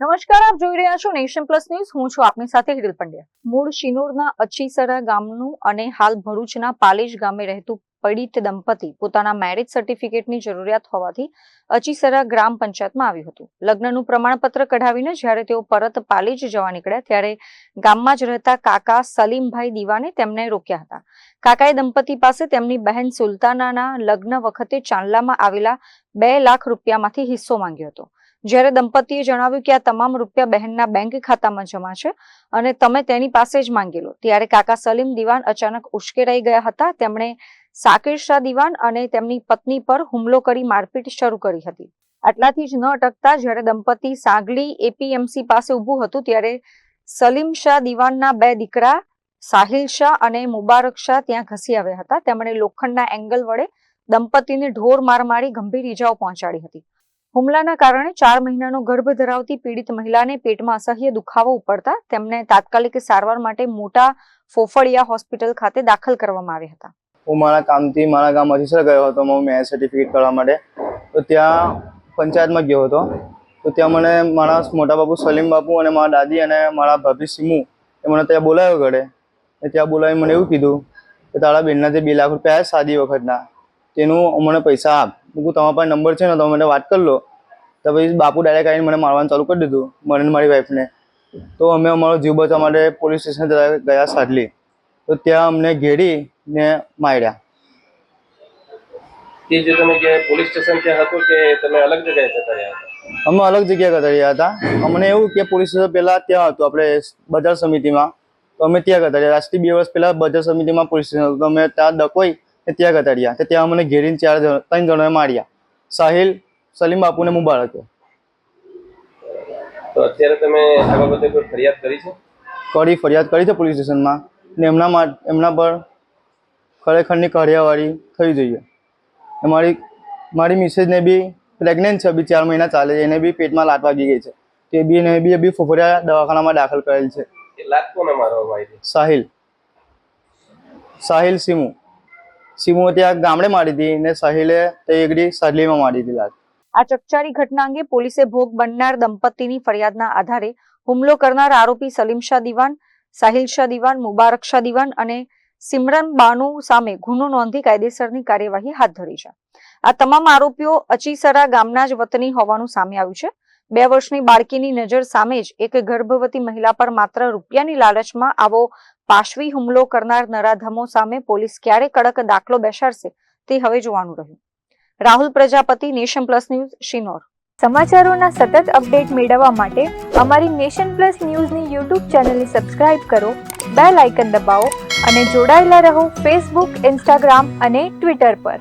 નમસ્કાર, આપ જોઈ રહ્યા છો નેશન પ્લસ ન્યૂઝ. હું છું આપની સાથે હિરલ પંડ્યા. મૂળ શિનોરના અચીસરા ગામનું અને હાલ ભરૂચના પાલેજ ગામે રહેતું પીડિત દંપતી પોતાના મેરેજ સર્ટિફિકેટની જરૂરિયાત હોવાથી અચીસરા ગ્રામ પંચાયતમાં આવ્યું હતું. લગ્નનું પ્રમાણપત્ર કઢાવીને જ્યારે તેઓ પરત પાલેજ જવા નીકળ્યા ત્યારે ગામમાં જ રહેતા કાકા સલીમભાઈ દીવાને તેમને રોક્યા હતા. કાકાએ દંપતી પાસે તેમની બહેન સુલતાનાના લગ્ન વખતે ચાંદલામાં આવેલા 2 લાખ રૂપિયામાંથી હિસ્સો માંગ્યો હતો. જ્યારે દંપતીએ જણાવ્યું કે આ તમામ રૂપિયા બહેનના બેંક ખાતામાં જમા છે અને તમે તેની પાસે જ માંગેલો, ત્યારે કાકા સલીમ દીવાન અચાનક ઉશ્કેરાઈ ગયા હતા. તેમણે સાકિર શાહ દીવાન અને તેમની પત્ની પર હુમલો કરી મારપીટ શરૂ કરી હતી. આટલાથી જ ન અટકતા જ્યારે દંપતી સાગલી એપીએમસી પાસે ઊભું હતું ત્યારે સલીમ શાહ દીવાનના 2 દીકરા સાહિલ શાહ અને મુબારક શાહ ત્યાં ઘસી આવ્યા હતા. તેમણે લોખંડના એંગલ વડે દંપતીને ઢોર માર મારી ગંભીર ઈજાઓ પહોંચાડી હતી. હુમલાના કારણે 4 મહિનાનો ગર્ભ ધરાવતી પીડિત મહિલાને પેટમાં અસહ્ય દુખાવો ઉપડતા તેમને તાત્કાલિક સારવાર માટે મોટા ફોફળિયા હોસ્પિટલ ખાતે દાખલ કરવામાં આવ્યા હતા. હું મારા કામથી મારા ગામ અચીસરા ગયો હતો. હું મેરેજ સર્ટિફિકેટ કરવા માટે તો ત્યાં પંચાયતમાં ગયો હતો. તો ત્યાં મને મારા મોટા બાપુ સલીમ બાપુ અને મારા દાદી અને મારા ભાભી સીમુ એ મને ત્યાં બોલાવ્યો ઘરે. ત્યાં બોલાવી મને એવું કીધું કે તારા બેનના જે 2 લાખ રૂપિયા શાદી વખતના તેનું મને પૈસા આપ. હું તમારા પાસે નંબર છે ને, તમે મને વાત કરી લો. તો પછી બાપુ ડાયરેક્ટ આવીને મને મારવાનું ચાલુ કરી દીધું, મને મારી વાઈફને. તો અમે અમારો જીવ બચાવવા માટે પોલીસ સ્ટેશન ગયા સાડલી. તો ત્યાં અમને ઘેરીને માર્યા. તે જે તમે કે પોલીસ સ્ટેશન ત્યાં હતું કે તમે અલગ જગ્યાએ જતા રહ્યા હતા? અમે અલગ જગ્યાએ જતા રહ્યા હતા. અમને એવું કે પોલીસ સ્ટેશન પહેલાં ત્યાં હતું આપણે બજાર સમિતિમાં, તો અમે ત્યાં જતા રહ્યા. આજથી 2 વર્ષ પહેલાં બજાર સમિતિમાં પોલીસ સ્ટેશન હતું, તો અમે ત્યાં ડકોઈ ત્યાં જતા રહ્યા. ત્યાં અમને ઘેરીને 3 જણાએ માર્યા, સાહિલ, સલીમ બાપુ ને મુબારક. તો અત્યારે તમે આ બાબતે કોઈ ફરિયાદ કરી છે? ફરિયાદ કરી છે પોલીસ સ્ટેશનમાં ને એમના પર ખરેખરની કાર્યવાહી થવી જોઈએ. મારી મિસેસને બી પ્રેગ્નન્ટ છે, બી 4 મહિના ચાલે છે. એને બી પેટમાં લાત વાગી ગઈ છે. તે બી ફોફળિયા દવાખાનામાં દાખલ કરેલ છે. એ લાત કોને મારવામાં આવી? સાહિલ સીમુ ત્યાં ગામડે મારી હતી ને સાહિલે તે એકડી સાડલીમાં મારી હતી લાત. આ ચકચારી ઘટના અંગે પોલીસે ભોગ બનનાર દંપતીની ફરિયાદના આધારે હુમલો કરનાર આરોપી સલીમ શાહ દીવાન, સાહિલ શાહ દીવાન, મુબારક શાહ દીવાન અને સિમરન બાનુ સામે ગુનો નોંધી કાયદેસરની કાર્યવાહી હાથ ધરી છે. આ તમામ આરોપીઓ અચીસરા ગામના જ વતની હોવાનું સામે આવ્યું છે. 2 વર્ષની બાળકીની નજર સામે જ એક ગર્ભવતી મહિલા પર માત્ર રૂપિયાની લાલચમાં આવો પાશવી હુમલો કરનાર નરાધમો સામે પોલીસ ક્યારે કડક દાખલો બેસાડશે તે હવે જોવાનું રહ્યું. Rahul Prajapati, nation plus news, Shinor. સમાચારોના સતત અપડેટ મેળવવા માટે અમારી નેશન પ્લસ ન્યૂઝની યુટ્યુબ ચેનલને સબસ્ક્રાઇબ કરો, બેલ આઇકન દબાવો અને જોડાયેલા રહો ફેસબુક, ઇન્સ્ટાગ્રામ અને ટ્વિટર પર.